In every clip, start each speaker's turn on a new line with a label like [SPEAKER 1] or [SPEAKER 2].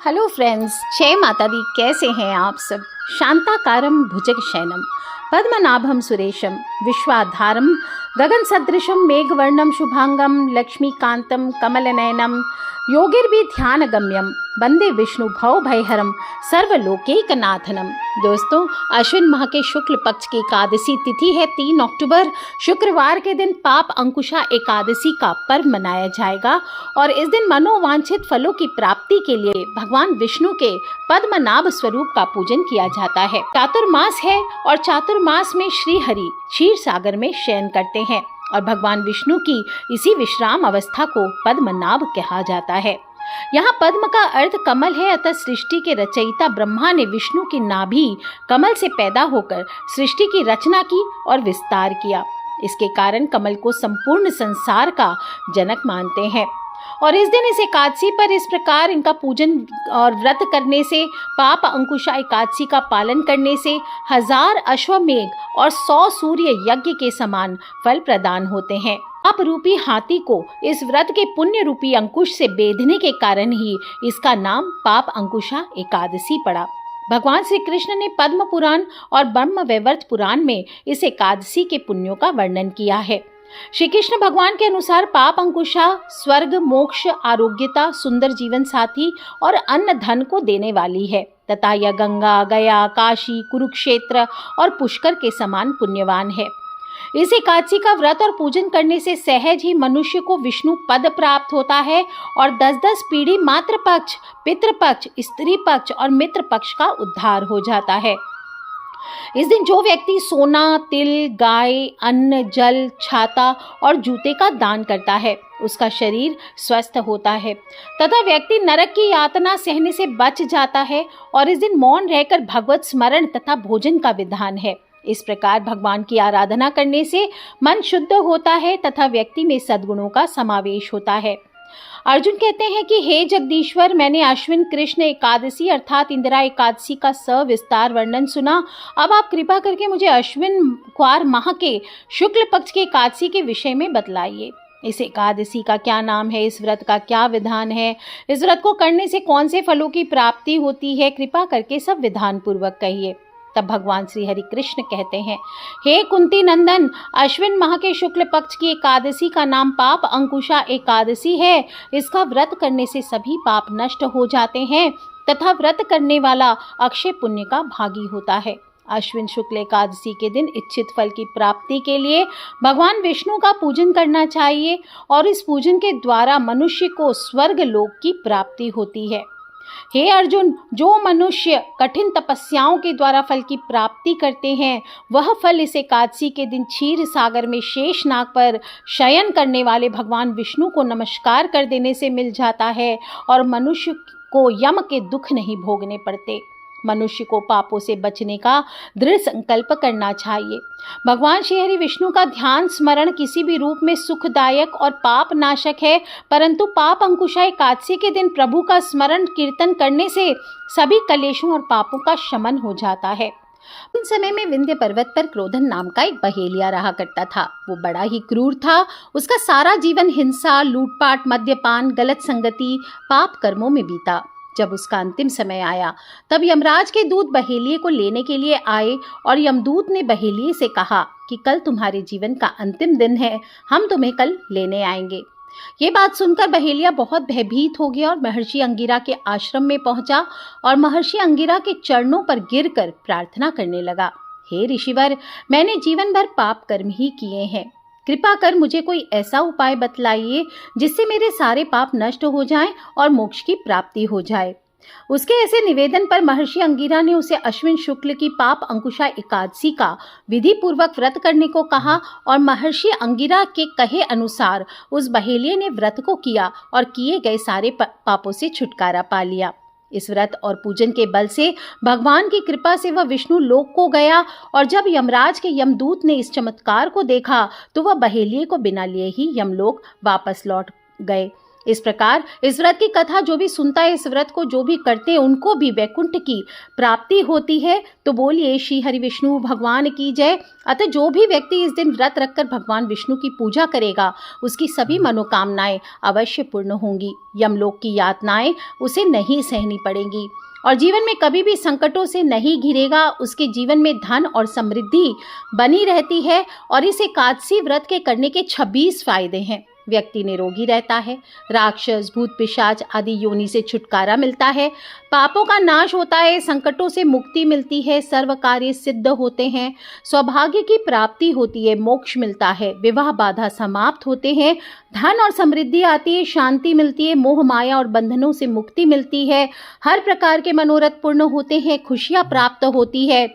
[SPEAKER 1] Hello friends, जय माता दी। कैसे हैं आप सब? शांताकारं भुजगशयनं पद्मनाभं सुरेशं विश्वाधारं गगन सदृशं मेघवर्णं शुभांगं लक्ष्मीकांतं कमलनयनं योगिर्भि ध्यान गम्यम वंदे विष्णु भव भयहरम सर्वलोकैकनाथनम। दोस्तों, अश्विन माह के शुक्ल पक्ष की एकादशी तिथि है 3 अक्टूबर। शुक्रवार के दिन पाप अंकुशा एकादशी का पर्व मनाया जाएगा और इस दिन मनोवांछित फलों की प्राप्ति के लिए भगवान विष्णु के पद्मनाभ स्वरूप का पूजन किया जाता है। चातुर्मास है और चातुर्मास में श्री हरि क्षीर सागर में शयन करते हैं और भगवान विष्णु की इसी विश्राम अवस्था को पद्मनाभ कहा जाता है। यहाँ पद्म का अर्थ कमल है, अतः सृष्टि के रचयिता ब्रह्मा ने विष्णु की नाभि कमल से पैदा होकर सृष्टि की रचना की और विस्तार किया। इसके कारण कमल को संपूर्ण संसार का जनक मानते हैं और इस दिन इस एकादशी पर इस प्रकार इनका पूजन और व्रत करने से, पाप अंकुशा एकादशी का पालन करने से 1000 अश्वमेघ और 100 सूर्य यज्ञ के समान फल प्रदान होते हैं। पाप रूपी हाथी को इस व्रत के पुण्य रूपी अंकुश से बेधने के कारण ही इसका नाम पाप अंकुशा एकादशी पड़ा। भगवान श्री कृष्ण ने पद्म पुराण और ब्रह्म वैवर्त पुराण में इस एकादशी के पुण्यों का वर्णन किया है। श्री कृष्ण भगवान के अनुसार पाप अंकुशा स्वर्ग, मोक्ष, आरोग्यता, सुंदर जीवन साथी और अन्न धन को देने वाली है तथा यह गंगा, गया, काशी, कुरुक्षेत्र और पुष्कर के समान पुण्यवान है। इस एकादशी का व्रत और पूजन करने से सहज ही मनुष्य को विष्णु पद प्राप्त होता है और 10-10 पीढ़ी मातृ पक्ष, पितृ पक्ष, स्त्री पक्ष और मित्र पक्ष का उद्धार हो जाता है। इस दिन जो व्यक्ति सोना, तिल, गाय, अन्न, जल, छाता और जूते का दान करता है उसका शरीर स्वस्थ होता है तथा व्यक्ति नरक की यातना सहने से बच जाता है और इस दिन मौन रहकर भगवत स्मरण तथा भोजन का विधान है। इस प्रकार भगवान की आराधना करने से मन शुद्ध होता है तथा व्यक्ति में सद्गुणों का समावेश होता है। अर्जुन कहते हैं कि हे जगदीश्वर, मैंने अश्विन कृष्ण एकादशी अर्थात इंदिरा एकादशी का सविस्तार वर्णन सुना। अब आप कृपा करके मुझे अश्विन क्वार माह के शुक्ल पक्ष के एकादशी के विषय में बतलाइए। इस एकादशी का क्या नाम है, इस व्रत का क्या विधान है, इस व्रत को करने से कौन से फलों की प्राप्ति होती है, कृपा करके सब विधान पूर्वक कहिए। तब भगवान श्री हरि कृष्ण कहते हैं, हे कुंती नंदन, अश्विन माह के शुक्ल पक्ष की एकादशी का नाम पाप अंकुशा एकादशी है। इसका व्रत करने से सभी पाप नष्ट हो जाते हैं तथा व्रत करने वाला अक्षय पुण्य का भागी होता है। अश्विन शुक्ल एकादशी के दिन इच्छित फल की प्राप्ति के लिए भगवान विष्णु का पूजन करना चाहिए और इस पूजन के द्वारा मनुष्य को स्वर्ग लोक की प्राप्ति होती है। हे अर्जुन, जो मनुष्य कठिन तपस्याओं के द्वारा फल की प्राप्ति करते हैं वह फल इस एकादशी के दिन क्षीर सागर में शेषनाग पर शयन करने वाले भगवान विष्णु को नमस्कार कर देने से मिल जाता है और मनुष्य को यम के दुख नहीं भोगने पड़ते। मनुष्य को पापों से बचने का दृढ़ संकल्प करना चाहिए। भगवान श्री हरि विष्णु का ध्यान स्मरण किसी भी रूप में सुखदायक और पाप नाशक है, परंतु पाप अंकुशा एकादशी के दिन प्रभु का स्मरण कीर्तन करने से सभी कलेशों और पापों का शमन हो जाता है। उन समय में विंध्य पर्वत पर क्रोधन नाम का एक बहेलिया रहा करता था। वो बड़ा ही क्रूर था। उसका सारा जीवन हिंसा, लूटपाट, मद्यपान, गलत संगति, पाप कर्मों में बीता। जब उसका अंतिम समय आया तब यमराज के दूत बहेलिये को लेने के लिए आए और यमदूत ने बहेलिये से कहा कि कल तुम्हारे जीवन का अंतिम दिन है, हम तुम्हें कल लेने आएंगे। ये बात सुनकर बहेलिया बहुत भयभीत हो गया और महर्षि अंगिरा के आश्रम में पहुंचा और महर्षि अंगिरा के चरणों पर गिरकर प्रार्थना करने लगा, हे ऋषिवर, मैंने जीवन भर पाप कर्म ही किए हैं। कृपा कर मुझे कोई ऐसा उपाय बतलाइए जिससे मेरे सारे पाप नष्ट हो जाएं और मोक्ष की प्राप्ति हो जाए। उसके ऐसे निवेदन पर महर्षि अंगिरा ने उसे अश्विन शुक्ल की पाप अंकुशा एकादशी का विधि पूर्वक व्रत करने को कहा और महर्षि अंगिरा के कहे अनुसार उस बहेलिये ने व्रत को किया और किए गए सारे पापों से छुटकारा पा लिया। इस व्रत और पूजन के बल से भगवान की कृपा से वह विष्णु लोक को गया और जब यमराज के यमदूत ने इस चमत्कार को देखा तो वह बहेलिये को बिना लिए ही यमलोक वापस लौट गए। इस प्रकार इस व्रत की कथा जो भी सुनता है, इस व्रत को जो भी करते हैं, उनको भी वैकुंठ की प्राप्ति होती है। तो बोलिए श्री हरि विष्णु भगवान की जय। अतः जो भी व्यक्ति इस दिन व्रत रखकर भगवान विष्णु की पूजा करेगा, उसकी सभी मनोकामनाएं अवश्य पूर्ण होंगी। यमलोक की यातनाएं उसे नहीं सहनी पड़ेंगी और जीवन में कभी भी संकटों से नहीं घिरेगा। उसके जीवन में धन और समृद्धि बनी रहती है। और इस एकादशी व्रत के करने के 26 फायदे हैं। व्यक्ति निरोगी रहता है, राक्षस भूत पिशाच आदि योनि से छुटकारा मिलता है, पापों का नाश होता है, संकटों से मुक्ति मिलती है, सर्व कार्य सिद्ध होते हैं, सौभाग्य की प्राप्ति होती है, मोक्ष मिलता है, विवाह बाधा समाप्त होते हैं, धन और समृद्धि आती है, शांति मिलती है, मोह माया और बंधनों से मुक्ति मिलती है, हर प्रकार के मनोरथ पूर्ण होते हैं, खुशियां प्राप्त होती है,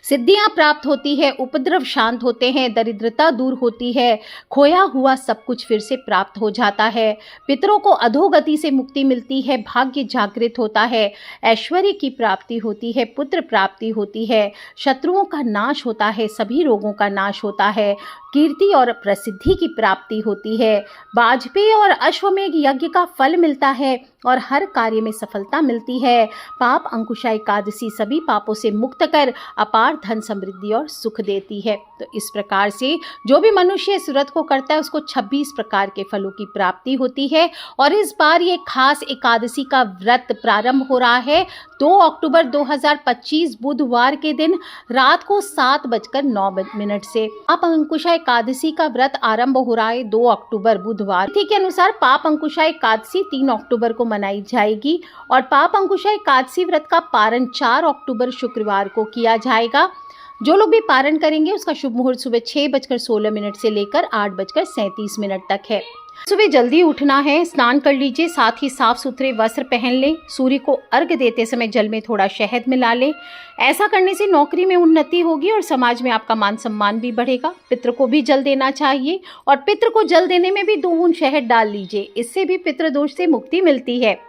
[SPEAKER 1] सिद्धियां प्राप्त होती है, उपद्रव शांत होते हैं, दरिद्रता दूर होती है, खोया हुआ सब कुछ फिर से प्राप्त हो जाता है, पितरों को अधोगति से मुक्ति मिलती है, भाग्य जागृत होता है, ऐश्वर्य की प्राप्ति होती है, पुत्र प्राप्ति होती है, शत्रुओं का नाश होता है, सभी रोगों का नाश होता है, कीर्ति और प्रसिद्धि की प्राप्ति होती है, वाजपेयी और अश्वमेघ यज्ञ का फल मिलता है और हर कार्य में सफलता मिलती है। पाप अंकुशा एकादशी सभी पापों से मुक्त कर अपार धन समृद्धि और सुख देती है। तो इस प्रकार से जो भी मनुष्य इस व्रत को करता है, उसको 26 प्रकार के फलों की प्राप्ति होती है। और इस बार ये खास एकादशी का व्रत प्रारंभ हो रहा है 2 अक्टूबर 2025 बुधवार के दिन रात को 7:09 से। पाप अंकुशा एकादशी का व्रत आरंभ हो रहा है 2 अक्टूबर बुधवार। तिथि के अनुसार पाप अंकुशा एकादशी 3 अक्टूबर को मनाई जाएगी और पाप अंकुशा एकादशी व्रत का पारण 4 अक्टूबर शुक्रवार को किया जाएगा। जो लोग भी पारण करेंगे उसका शुभ मुहूर्त सुबह 6:16 से लेकर 8:37 तक है। सुबह जल्दी उठना है, स्नान कर लीजिए, साथ ही साफ सुथरे वस्त्र पहन लें, सूर्य को अर्घ्य देते समय जल में थोड़ा शहद मिला लें। ऐसा करने से नौकरी में उन्नति होगी और समाज में आपका मान सम्मान भी बढ़ेगा। पितृ को भी जल देना चाहिए और पितृ को जल देने में भी 2 बूंद शहद डाल लीजिए, इससे भी पितृदोष से मुक्ति मिलती है।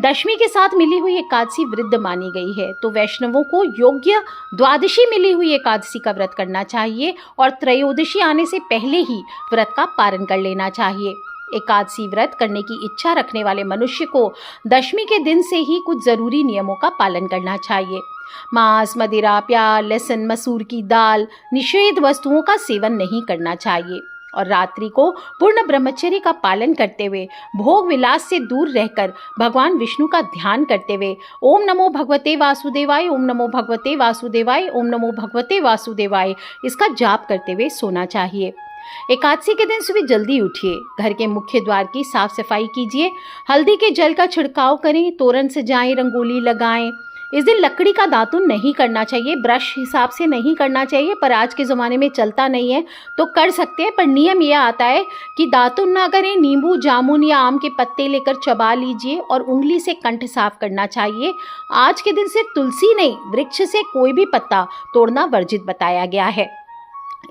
[SPEAKER 1] दशमी के साथ मिली हुई एकादशी वृद्ध मानी गई है, तो वैष्णवों को योग्य द्वादशी मिली हुई एकादशी का व्रत करना चाहिए और त्रयोदशी आने से पहले ही व्रत का पारण कर लेना चाहिए। एकादशी व्रत करने की इच्छा रखने वाले मनुष्य को दशमी के दिन से ही कुछ जरूरी नियमों का पालन करना चाहिए। मांस, मदिरा, प्याज, लहसुन, मसूर की दाल, निषेध वस्तुओं का सेवन नहीं करना चाहिए और रात्रि को पूर्ण ब्रह्मचर्य का पालन करते हुए भोग विलास से दूर रहकर भगवान विष्णु का ध्यान करते हुए ओम नमो भगवते वासुदेवाय, ओम नमो भगवते वासुदेवाय, ओम नमो भगवते वासुदेवाय इसका जाप करते हुए सोना चाहिए। एकादशी के दिन सुबह जल्दी उठिए, घर के मुख्य द्वार की साफ सफाई कीजिए, हल्दी के जल का छिड़काव करें, तोरण सजाएं, रंगोली लगाएं। इस दिन लकड़ी का दातुन नहीं करना चाहिए, ब्रश हिसाब से नहीं करना चाहिए, पर आज के ज़माने में चलता नहीं है तो कर सकते हैं। पर नियम यह आता है कि दातुन ना करें, नींबू, जामुन या आम के पत्ते लेकर चबा लीजिए और उंगली से कंठ साफ करना चाहिए। आज के दिन सिर्फ तुलसी नहीं, वृक्ष से कोई भी पत्ता तोड़ना वर्जित बताया गया है,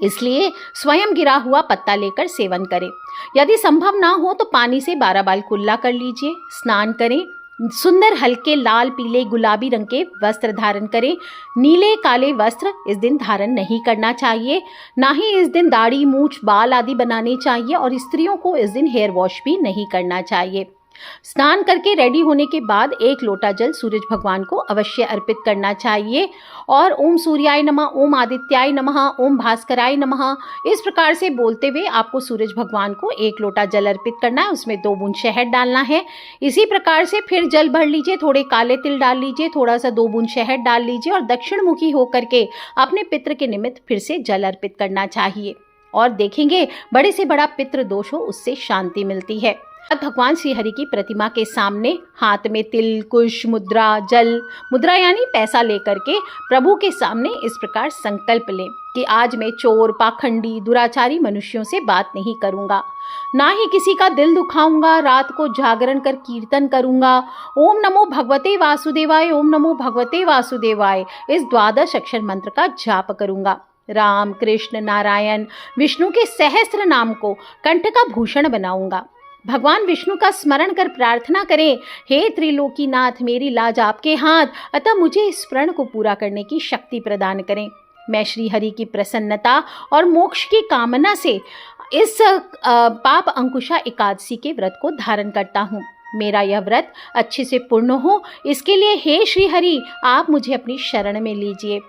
[SPEAKER 1] इसलिए स्वयं गिरा हुआ पत्ता लेकर सेवन करें। यदि संभव ना हो तो पानी से 12 बार कुल्ला कर लीजिए, स्नान करें, सुंदर हल्के लाल, पीले, गुलाबी रंग के वस्त्र धारण करें। नीले काले वस्त्र इस दिन धारण नहीं करना चाहिए, ना ही इस दिन दाढ़ी, मूछ, बाल आदि बनाने चाहिए और स्त्रियों को इस दिन हेयर वॉश भी नहीं करना चाहिए। स्नान करके रेडी होने के बाद 1 लोटा जल सूरज भगवान को अवश्य अर्पित करना चाहिए और ओम सूर्याय नमः, ओम आदित्याय नमः, ओम भास्कराय नमः इस प्रकार से बोलते हुए आपको सूरज भगवान को 1 लोटा जल अर्पित करना है, उसमें 2 बूंद शहद डालना है। इसी प्रकार से फिर जल भर लीजिए, थोड़े काले तिल डाल लीजिए, थोड़ा सा 2 बूंद शहद डाल लीजिए और दक्षिण मुखी होकर के अपने पितृ के निमित्त फिर से जल अर्पित करना चाहिए और देखेंगे बड़े से बड़ा पितृ दोष हो उससे शांति मिलती है। भगवान श्री हरि की प्रतिमा के सामने हाथ में तिल, कुश, मुद्रा, जल, मुद्रा यानी पैसा लेकर के प्रभु के सामने इस प्रकार संकल्प लें कि आज मैं चोर, पाखंडी, दुराचारी मनुष्यों से बात नहीं करूंगा, ना ही किसी का दिल दुखाऊंगा, रात को जागरण कर कीर्तन करूंगा, ओम नमो भगवते वासुदेवाय, ओम नमो भगवते वासुदेवाय इस 12 अक्षर मंत्र का जाप करूंगा। राम, कृष्ण, नारायण, विष्णु के सहस्त्र नाम को कंठ का भूषण बनाऊंगा। भगवान विष्णु का स्मरण कर प्रार्थना करें, हे त्रिलोकीनाथ, मेरी लाज आपके हाथ, अतः मुझे इस प्रण को पूरा करने की शक्ति प्रदान करें। मैं श्री हरि की प्रसन्नता और मोक्ष की कामना से इस पाप अंकुशा एकादशी के व्रत को धारण करता हूँ। मेरा यह व्रत अच्छे से पूर्ण हो, इसके लिए हे श्री हरि आप मुझे अपनी शरण में लीजिए।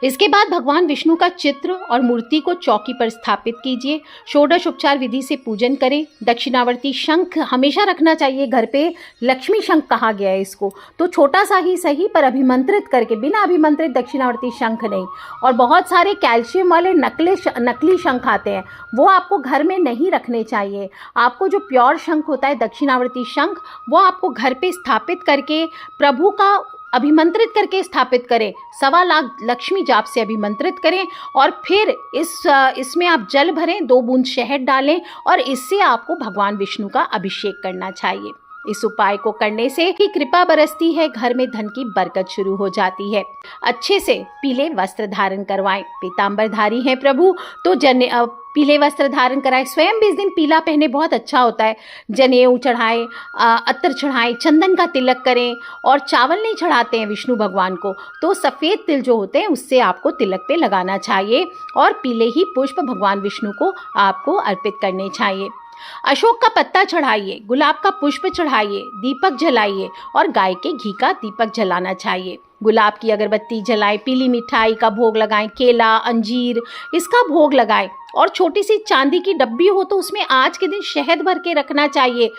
[SPEAKER 1] इसके बाद भगवान विष्णु का चित्र और मूर्ति को चौकी पर स्थापित कीजिए। षोडश उपचार विधि से पूजन करें। दक्षिणावर्ती शंख हमेशा रखना चाहिए घर पे, लक्ष्मी शंख कहा गया है इसको, तो छोटा सा ही सही पर अभिमंत्रित करके, बिना अभिमंत्रित दक्षिणावर्ती शंख नहीं। और बहुत सारे कैल्शियम वाले नकली शंख आते हैं, वो आपको घर में नहीं रखने चाहिए। आपको जो प्योर शंख होता है दक्षिणावर्ती शंख, वो आपको घर पे स्थापित करके प्रभु का अभिमंत्रित करके स्थापित करें। 1.25 लाख लक्ष्मी जाप से अभिमंत्रित करें और फिर इसमें आप जल भरें, 2 बूंद शहद डालें और इससे आपको भगवान विष्णु का अभिषेक करना चाहिए। इस उपाय को करने से ही कृपा बरसती है, घर में धन की बरकत शुरू हो जाती है। अच्छे से पीले वस्त्र धारण करवाएं। पीतांबरधारी हैं प्रभु तो पीले वस्त्र धारण कराएं। स्वयं भी इस दिन पीला पहने, बहुत अच्छा होता है। जनेऊ चढ़ाएं, अत्तर चढ़ाएं, चंदन का तिलक करें। और चावल नहीं चढ़ाते हैं विष्णु भगवान को, तो सफ़ेद तिल जो होते हैं उससे आपको तिलक पे लगाना चाहिए और पीले ही पुष्प भगवान विष्णु को आपको अर्पित करने चाहिए। अशोक का पत्ता चढ़ाइए, गुलाब का पुष्प चढ़ाइए, दीपक जलाइए और गाय के घी का दीपक जलाना चाहिए। गुलाब की अगरबत्ती जलाएं, पीली मिठाई का भोग लगाएं, केला, अंजीर इसका भोग लगाएं। और छोटी सी चांदी की डब्बी हो तो उसमें आज के दिन शहद भर के रखना चाहिए।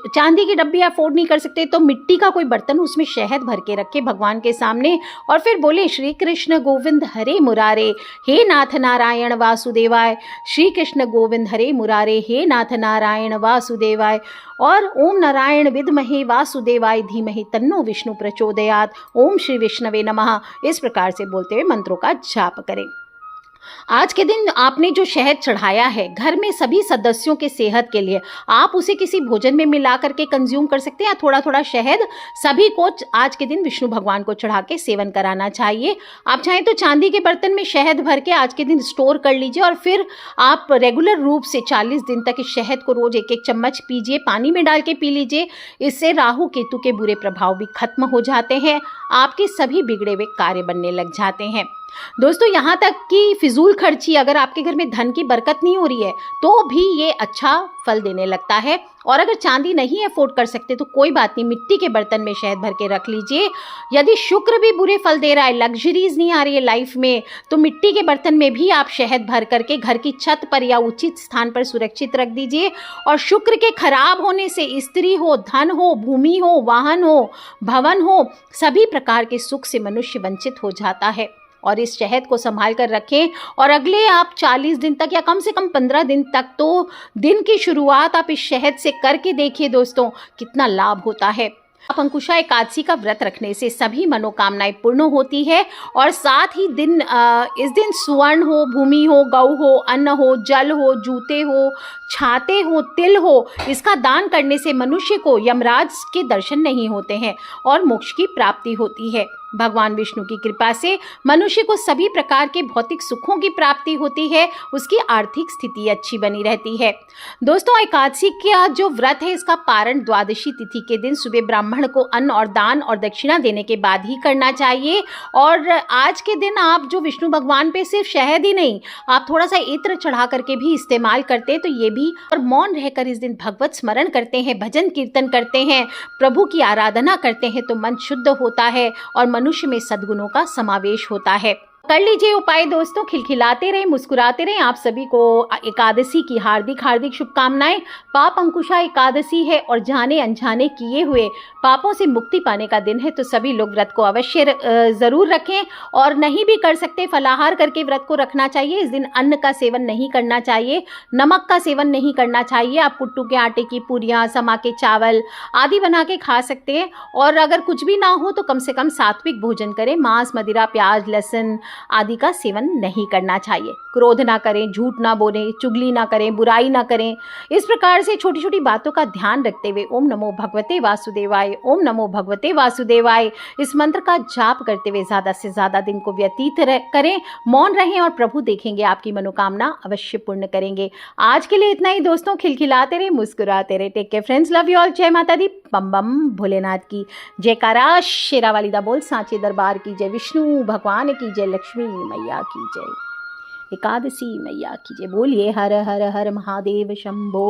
[SPEAKER 1] चांदी की डब्बी अफोर्ड नहीं कर सकते तो मिट्टी का कोई बर्तन, उसमें शहद भर के रखे भगवान के सामने और फिर बोले श्री कृष्ण गोविंद हरे मुरारे, हे नाथ नारायण वासुदेवाय। श्री कृष्ण गोविंद हरे मुरारे, हे नाथ नारायण वासुदेवाय। और ओम नारायण विद्महे वासुदेवाय धीमहि तन्नो विष्णु प्रचोदयात्। ओम श्री विष्णवे नमः। इस प्रकार से बोलते हुए मंत्रों का जाप करें। आज के दिन आपने जो शहद चढ़ाया है घर में सभी सदस्यों के सेहत के लिए, आप उसे किसी भोजन में मिला करके कंज्यूम कर सकते हैं या थोड़ा थोड़ा शहद सभी को आज के दिन विष्णु भगवान को चढ़ा के सेवन कराना चाहिए। आप चाहें तो चांदी के बर्तन में शहद भर के आज के दिन स्टोर कर लीजिए और फिर आप रेगुलर रूप से 40 दिन तक इस शहद को रोज 1-1 चम्मच पीजिए, पानी में डाल के पी लीजिए। इससे राहु केतु के बुरे प्रभाव भी खत्म हो जाते हैं, आपके सभी बिगड़े हुए कार्य बनने लग जाते हैं। दोस्तों यहाँ तक कि फिजूल खर्ची, अगर आपके घर में धन की बरकत नहीं हो रही है तो भी ये अच्छा फल देने लगता है। और अगर चांदी नहीं अफोर्ड कर सकते तो कोई बात नहीं, मिट्टी के बर्तन में शहद भर के रख लीजिए। यदि शुक्र भी बुरे फल दे रहा है, लग्जरीज नहीं आ रही है लाइफ में, तो मिट्टी के बर्तन में भी आप शहद भर करके घर की छत पर या उचित स्थान पर सुरक्षित रख दीजिए। और शुक्र के खराब होने से स्त्री हो, धन हो, भूमि हो, वाहन हो, भवन हो, सभी प्रकार के सुख से मनुष्य वंचित हो जाता है। और इस शहद को संभाल कर रखें और अगले आप 40 दिन तक या कम से कम 15 दिन तक तो दिन की शुरुआत आप इस शहद से करके देखिए दोस्तों, कितना लाभ होता है। आप अंकुशा एकादशी का व्रत रखने से सभी मनोकामनाएं पूर्ण होती है और साथ ही इस दिन स्वर्ण हो, भूमि हो, गौ हो, अन्न हो, जल हो, जूते हो, छाते हो, तिल हो, इसका दान करने से मनुष्य को यमराज के दर्शन नहीं होते हैं और मोक्ष की प्राप्ति होती है। भगवान विष्णु की कृपा से मनुष्य को सभी प्रकार के भौतिक सुखों की प्राप्ति होती है, उसकी आर्थिक स्थिति अच्छी बनी रहती है। दोस्तों एकादशी का जो व्रत है इसका पारण द्वादशी तिथि के दिन सुबह ब्राह्मण को अन्न और दान और दक्षिणा देने के बाद ही करना चाहिए। और आज के दिन आप जो विष्णु भगवान पे सिर्फ शहद ही नहीं, आप थोड़ा सा इत्र चढ़ा करके भी इस्तेमाल करते हैं तो ये भी, और मौन रहकर इस दिन भगवत स्मरण करते हैं, भजन कीर्तन करते हैं, प्रभु की आराधना करते हैं तो मन शुद्ध होता है और मनुष्य में सद्गुणों का समावेश होता है। कर लीजिए उपाय दोस्तों, खिलखिलाते रहें, मुस्कुराते रहें। आप सभी को एकादशी की हार्दिक हार्दिक शुभकामनाएं। पाप अंकुशा एकादशी है और जाने अनजाने किए हुए पापों से मुक्ति पाने का दिन है, तो सभी लोग व्रत को अवश्य ज़रूर रखें। और नहीं भी कर सकते फलाहार करके व्रत को रखना चाहिए। इस दिन अन्न का सेवन नहीं करना चाहिए, नमक का सेवन नहीं करना चाहिए। आप कुट्टू के आटे की पूरियाँ, समा के चावल आदि बना के खा सकते हैं। और अगर कुछ भी ना हो तो कम से कम सात्विक भोजन करें। मांस, मदिरा, प्याज, लहसुन आदि का सेवन नहीं करना चाहिए। क्रोध ना करें, झूठ ना बोलें, चुगली ना करें, बुराई ना करें। इस प्रकार से छोटी छोटी बातों का ध्यान रखते हुए ओम नमो भगवते वासुदेवाय, ओम नमो भगवते वासुदेवाय इस मंत्र का जाप करते हुए ज़्यादा से ज़्यादा दिन को व्यतीत करें, मौन रहें और प्रभु देखेंगे आपकी मनोकामना अवश्य पूर्ण करेंगे। आज के लिए इतना ही दोस्तों, खिलखिलाते रहे, मुस्कुराते रहे। Take care friends, love you all. जय माता दी, बम बम भोलेनाथ की जयकारा, शेरा वाली दा बोल, सांचे दरबार की जय, विष्णु भगवान की जय, लक्ष्मी लक्ष्मी मैया की जय, एकादशी मैया की जय। बोलिए हर हर हर महादेव शंभो।